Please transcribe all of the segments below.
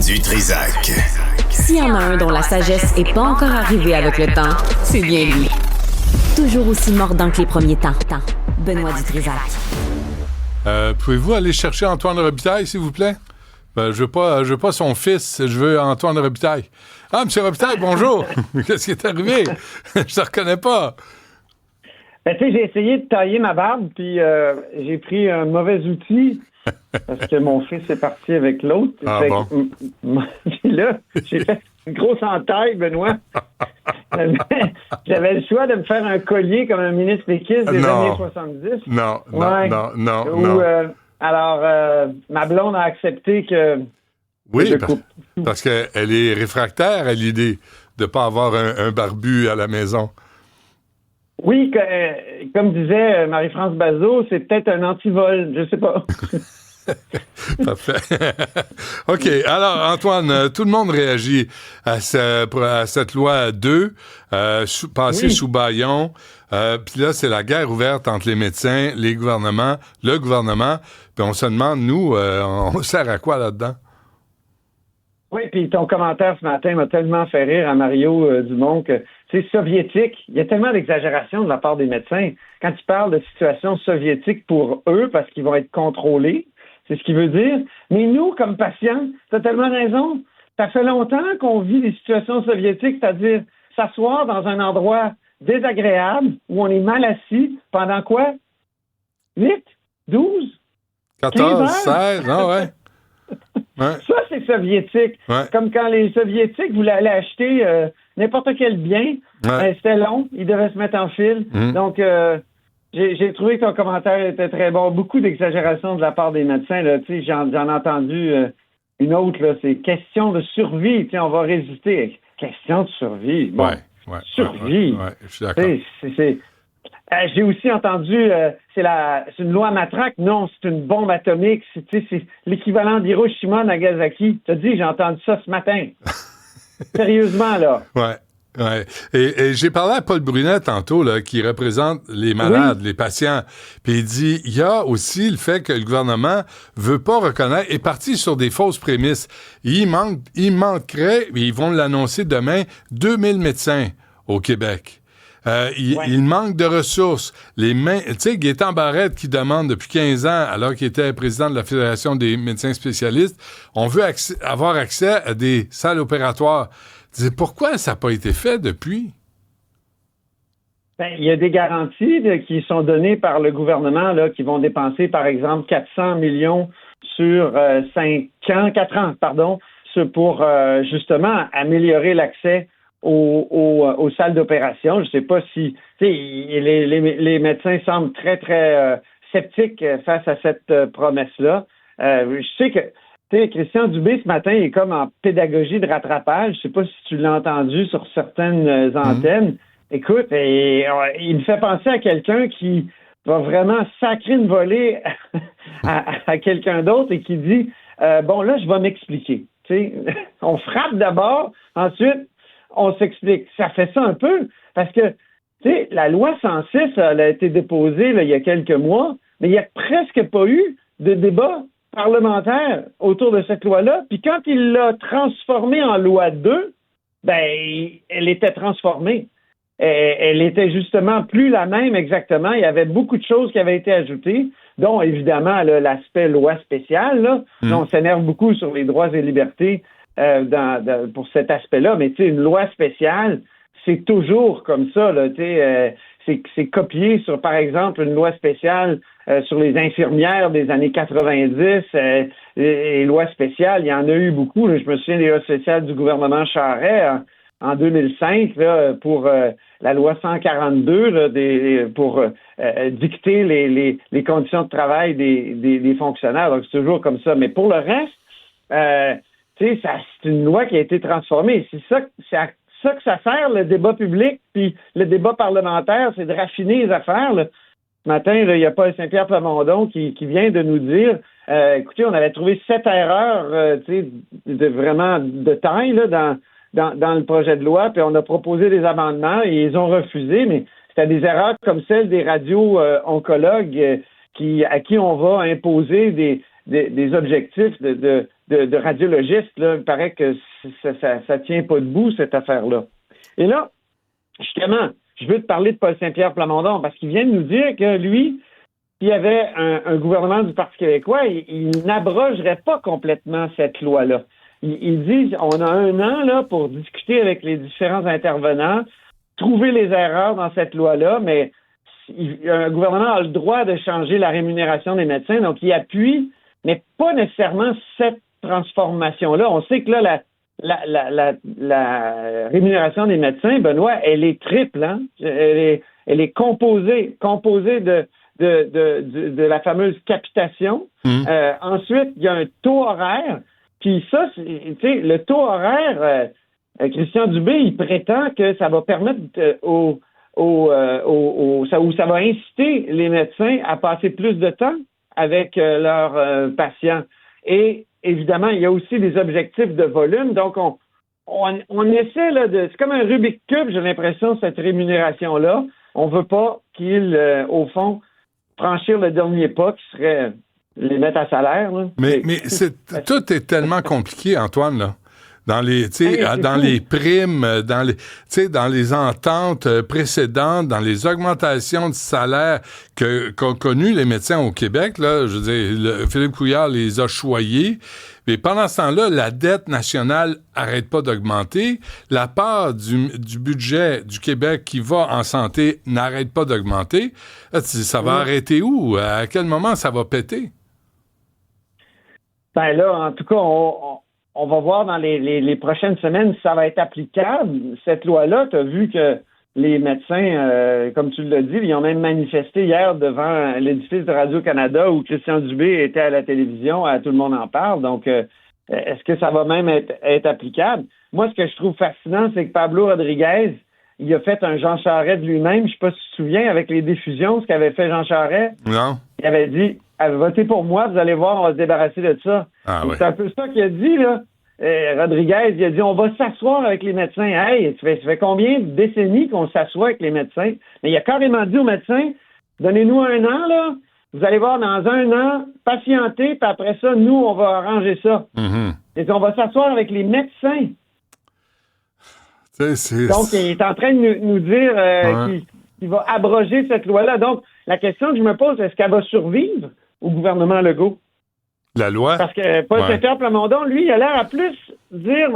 Du Trizac. S'il y en a un dont la sagesse n'est pas encore arrivée avec le temps, c'est bien lui. Toujours aussi mordant que les premiers temps. Benoît Dutrisac. Pouvez-vous aller chercher Antoine Robitaille, s'il vous plaît? Je veux pas son fils, je veux Antoine Robitaille. Ah, M. Robitaille, bonjour! Qu'est-ce qui est arrivé? Je te reconnais pas. Ben, tu sais, j'ai essayé de tailler ma barbe, puis j'ai pris un mauvais outil, parce que mon fils est parti avec l'autre. Ah bon? Puis là, j'ai fait une grosse entaille, Benoît. J'avais le choix de me faire un collier comme un ministre péquiste des années 70. Non. Alors, ma blonde a accepté que... Oui, parce qu'elle est réfractaire à l'idée de ne pas avoir un barbu à la maison. Oui, comme disait Marie-France Bazot, c'est peut-être un antivol, je sais pas. Parfait. OK. Alors, Antoine, tout le monde réagit à cette loi 2, passée sous bâillon. Puis là, c'est la guerre ouverte entre les médecins, le gouvernement. Puis on se demande, nous, on sert à quoi là-dedans? Oui, puis ton commentaire ce matin m'a tellement fait rire à Mario Dumont que c'est soviétique. Il y a tellement d'exagération de la part des médecins. Quand tu parles de situation soviétique pour eux, parce qu'ils vont être contrôlés, c'est ce qu'il veut dire. Mais nous, comme patients, tu as tellement raison. Ça fait longtemps qu'on vit des situations soviétiques, c'est-à-dire s'asseoir dans un endroit désagréable où on est mal assis pendant quoi? 8? 12? 14, 16, non, ouais. Ouais. Ça, c'est soviétique. Ouais. Comme quand les Soviétiques voulaient aller acheter n'importe quel bien. C'était long. Ils devaient se mettre en file. Donc, j'ai trouvé que ton commentaire était très bon. Beaucoup d'exagération de la part des médecins. Là. J'en ai entendu une autre. Là, c'est question de survie. On va résister. Question de survie. Bon, survie. Ouais, je suis d'accord. J'ai aussi entendu, c'est une loi matraque. Non, c'est une bombe atomique. C'est l'équivalent d'Hiroshima, Nagasaki. Tu as dit, j'ai entendu ça ce matin. Sérieusement, là. Ouais. Et j'ai parlé à Paul Brunet tantôt, là, qui représente les malades, les patients. Puis il dit, il y a aussi le fait que le gouvernement veut pas reconnaître, est parti sur des fausses prémices. Il manquerait, ils vont l'annoncer demain, 2000 médecins au Québec. Il manque de ressources. Tu sais, Gaétan Barrette qui demande depuis 15 ans, alors qu'il était président de la Fédération des médecins spécialistes, on veut avoir accès à des salles opératoires. Pourquoi ça n'a pas été fait depuis? Il y a des garanties qui sont données par le gouvernement là, qui vont dépenser, par exemple, 400 millions sur 4 ans, pour justement améliorer l'accès aux salles d'opération. Je ne sais pas si... Les médecins semblent très, très sceptiques face à cette promesse-là. Je sais que Christian Dubé, ce matin, est comme en pédagogie de rattrapage. Je ne sais pas si tu l'as entendu sur certaines antennes. Écoute, il me fait penser à quelqu'un qui va vraiment sacrer une volée à quelqu'un d'autre et qui dit bon, là, je vais m'expliquer. On frappe d'abord, ensuite, on s'explique. Ça fait ça un peu parce que la loi 106, elle a été déposée là, il y a quelques mois, mais il n'y a presque pas eu de débat parlementaire autour de cette loi-là. Puis quand il l'a transformée en loi 2, elle était transformée. Elle était justement plus la même exactement. Il y avait beaucoup de choses qui avaient été ajoutées, dont évidemment là, l'aspect loi spéciale. Là. On s'énerve beaucoup sur les droits et libertés pour cet aspect-là, mais une loi spéciale, c'est toujours comme ça. Là, c'est copié sur, par exemple, une loi spéciale sur les infirmières des années 90. Les lois spéciales, il y en a eu beaucoup. Là. Je me souviens des lois spéciales du gouvernement Charest en 2005 là, pour la loi 142 là, pour dicter les conditions de travail des fonctionnaires. Donc, c'est toujours comme ça. Mais pour le reste, c'est une loi qui a été transformée. C'est à ça que ça sert, le débat public, puis le débat parlementaire, c'est de raffiner les affaires. Là. Ce matin, il y a Paul Saint-Pierre Plamondon qui vient de nous dire écoutez, on avait trouvé 7 erreurs vraiment de taille là, dans le projet de loi, puis on a proposé des amendements et ils ont refusé, mais c'était des erreurs comme celle des radio-oncologues à qui on va imposer des objectifs de radiologistes, là, il paraît que ça tient pas debout, cette affaire-là. Et là, justement, je veux te parler de Paul Saint-Pierre Plamondon, parce qu'il vient de nous dire que lui, s'il y avait un gouvernement du Parti québécois, il n'abrogerait pas complètement cette loi-là. Il dit, on a 1 an là pour discuter avec les différents intervenants, trouver les erreurs dans cette loi-là, mais un gouvernement a le droit de changer la rémunération des médecins, donc il appuie, mais pas nécessairement cette transformation-là. On sait que là, la rémunération des médecins, Benoît, elle est triple, hein? Elle est composée de la fameuse capitation. Ensuite, il y a un taux horaire. Puis ça, tu sais, le taux horaire, Christian Dubé, il prétend que ça va permettre ça va inciter les médecins à passer plus de temps avec leurs patients. Et évidemment, il y a aussi des objectifs de volume. Donc, on essaie là c'est comme un Rubik's Cube, j'ai l'impression, cette rémunération-là. On veut pas qu'il, au fond, franchir le dernier pas qui serait les mettre à salaire. Là. Mais tout est tellement compliqué, Antoine, là. Dans les primes, dans les ententes précédentes, dans les augmentations de salaire qu'ont connu les médecins au Québec, là, je veux dire, Philippe Couillard les a choyés. Mais pendant ce temps-là, la dette nationale arrête pas d'augmenter. La part du budget du Québec qui va en santé n'arrête pas d'augmenter. Ça va arrêter où? À quel moment ça va péter? Ben là, en tout cas, on va voir dans les prochaines semaines si ça va être applicable. Cette loi-là, tu as vu que les médecins, comme tu l'as dit, ils ont même manifesté hier devant l'édifice de Radio-Canada où Christian Dubé était à la télévision, tout le monde en parle. Donc, est-ce que ça va même être applicable? Moi, ce que je trouve fascinant, c'est que Pablo Rodriguez, il a fait un Jean Charest de lui-même. Je sais pas si tu te souviens, avec les diffusions, ce qu'avait fait Jean Charest. Non. Il avait dit, votez pour moi, vous allez voir, on va se débarrasser de ça. Ouais. C'est un peu ça qu'il a dit, là. Rodriguez, il a dit, on va s'asseoir avec les médecins. Hey, ça fait combien de décennies qu'on s'assoit avec les médecins? Mais il a carrément dit aux médecins, donnez-nous 1 an, là. Vous allez voir, dans 1 an, patientez, puis après ça, nous, on va arranger ça. Et on va s'asseoir avec les médecins. Donc, il est en train de nous dire qu'il va abroger cette loi-là. Donc, la question que je me pose, est-ce qu'elle va survivre au gouvernement Legault? La loi? Parce que Paul Saint-Pierre Plamondon, lui, il a l'air à plus dire,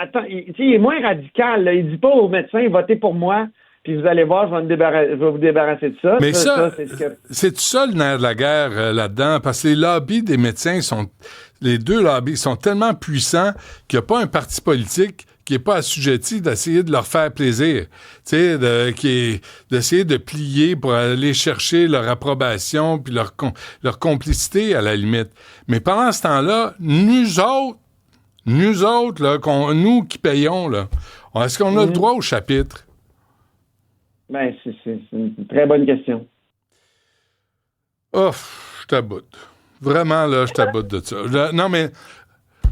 attends, il est moins radical. Là. Il dit pas aux médecins, votez pour moi, puis vous allez voir, je vais vous débarrasser de ça. Mais c'est ça le nerf de la guerre là-dedans? Parce que les lobbies des médecins les 2 lobbies sont tellement puissants qu'il n'y a pas un parti politique qui n'est pas assujetti d'essayer de leur faire plaisir, tu sais, d'essayer de plier pour aller chercher leur approbation puis leur complicité à la limite. Mais pendant ce temps-là, nous autres, là, nous qui payons, là, est-ce qu'on a le droit au chapitre? Ben, c'est une très bonne question. Oh, je t'aboute. Vraiment, là, je t'aboute de ça. Non, mais...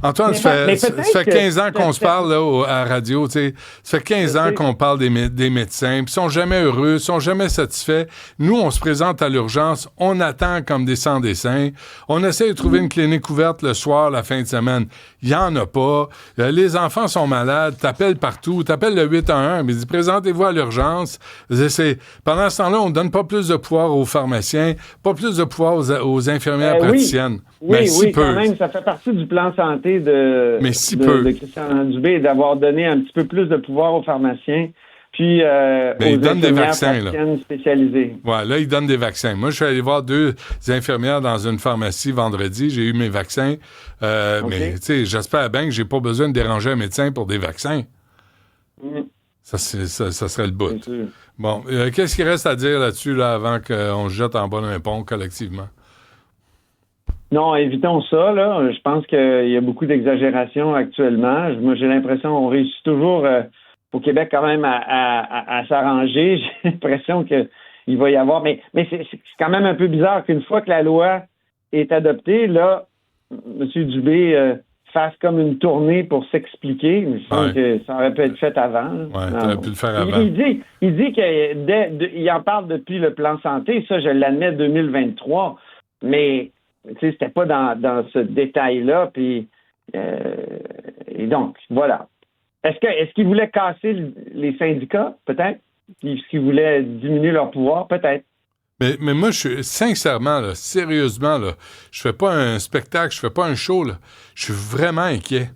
Antoine, ça fait 15 ans qu'on se parle là, à la radio, tu sais. Ça fait 15 ans qu'on parle des médecins, puis ils sont jamais heureux, ils sont jamais satisfaits. Nous, on se présente à l'urgence, on attend comme des sans-dessins. On essaie de trouver une clinique ouverte le soir, la fin de semaine. Il n'y en a pas. Les enfants sont malades, t'appelles partout, t'appelles le 811, mais dis présentez-vous à l'urgence. Pendant ce temps-là, on ne donne pas plus de pouvoir aux pharmaciens, pas plus de pouvoir aux infirmières praticiennes. Oui, quand même, ça fait partie du plan santé de Christian Dubé d'avoir donné un petit peu plus de pouvoir aux pharmaciens puis aux infirmières praticiennes spécialisées. Ouais, là, ils donnent des vaccins. Moi, je suis allé voir 2 infirmières dans une pharmacie vendredi. J'ai eu mes vaccins. Mais, tu sais, j'espère bien que j'ai pas besoin de déranger un médecin pour des vaccins. Ça serait le bout. Bon, qu'est-ce qu'il reste à dire là-dessus là, avant qu'on se jette en bas d'un pont collectivement? Non, évitons ça, là. Je pense qu'il y a beaucoup d'exagération actuellement. Moi, j'ai l'impression qu'on réussit toujours au Québec quand même à s'arranger. J'ai l'impression qu'il va y avoir... Mais c'est quand même un peu bizarre qu'une fois que la loi est adoptée, là, M. Dubé fasse comme une tournée pour s'expliquer. Je pense que ça aurait pu être fait avant. Oui, tu aurais pu le faire avant. Il dit qu'il en parle depuis le plan santé. Ça, je l'admets, 2023. Mais c'était pas dans ce détail-là. Puis, et donc, voilà. Est-ce qu'ils voulaient casser les syndicats? Peut-être. Est-ce qu'ils voulaient diminuer leur pouvoir? Peut-être. Mais moi, sincèrement, là, sérieusement, là, je fais pas un spectacle, je fais pas un show, là. Je suis vraiment inquiet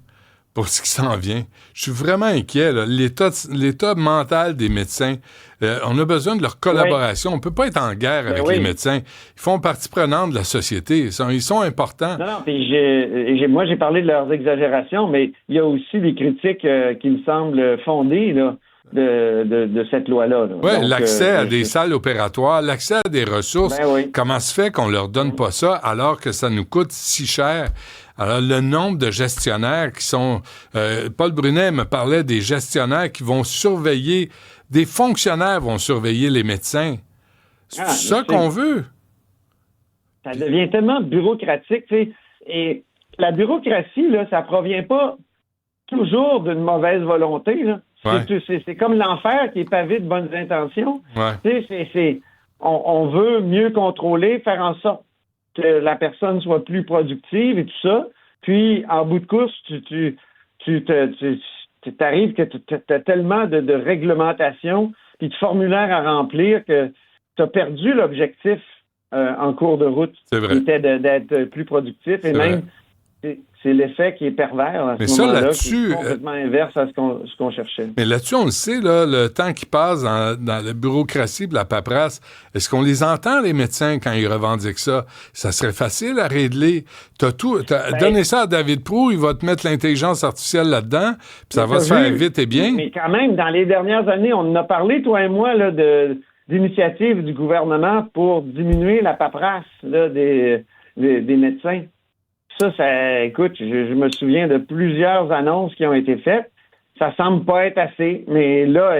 pour ce qui s'en vient. Je suis vraiment inquiet, là. L'état mental des médecins. On a besoin de leur collaboration. Oui. On peut pas être en guerre avec les médecins. Ils font partie prenante de la société. Ils sont importants. Non, puis moi, j'ai parlé de leurs exagérations, mais il y a aussi des critiques qui me semblent fondées, là. De cette loi-là. Oui, l'accès à des salles opératoires, l'accès à des ressources. Comment se fait qu'on leur donne pas ça alors que ça nous coûte si cher? Alors, le nombre de gestionnaires qui sont... Paul Brunet me parlait des gestionnaires qui vont surveiller... Des fonctionnaires vont surveiller les médecins. C'est ça qu'on veut. Ça devient tellement bureaucratique, tu sais. Et la bureaucratie, là, ça provient pas toujours d'une mauvaise volonté, là. Ouais. C'est comme l'enfer qui est pavé de bonnes intentions. Ouais. On veut mieux contrôler, faire en sorte que la personne soit plus productive et tout ça. Puis, en bout de course, tu t'arrives que tu as tellement de réglementations puis de formulaires à remplir que tu as perdu l'objectif en cours de route. C'est vrai. Qui était d'être plus productif. Et même... C'est l'effet qui est pervers à ce moment-là, qui est complètement inverse à ce qu'on cherchait. Mais là-dessus, on le sait, là, le temps qui passe dans la bureaucratie de la paperasse, est-ce qu'on les entend, les médecins, quand ils revendiquent ça? Ça serait facile à régler. Donné ça à David Proulx, il va te mettre l'intelligence artificielle là-dedans, puis ça va se faire vite et bien. Mais quand même, dans les dernières années, on en a parlé, toi et moi, là, d'initiatives du gouvernement pour diminuer la paperasse là, des médecins. Ça, écoute, je me souviens de plusieurs annonces qui ont été faites. Ça semble pas être assez, mais là,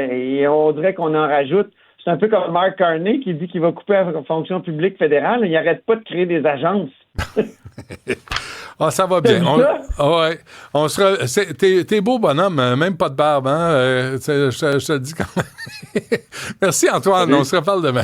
on dirait qu'on en rajoute. C'est un peu comme Mark Carney qui dit qu'il va couper la fonction publique fédérale. Il n'arrête pas de créer des agences. Ça va bien. T'es beau bonhomme, même pas de barbe, hein? Je te le dis quand même. Merci Antoine, on se reparle demain.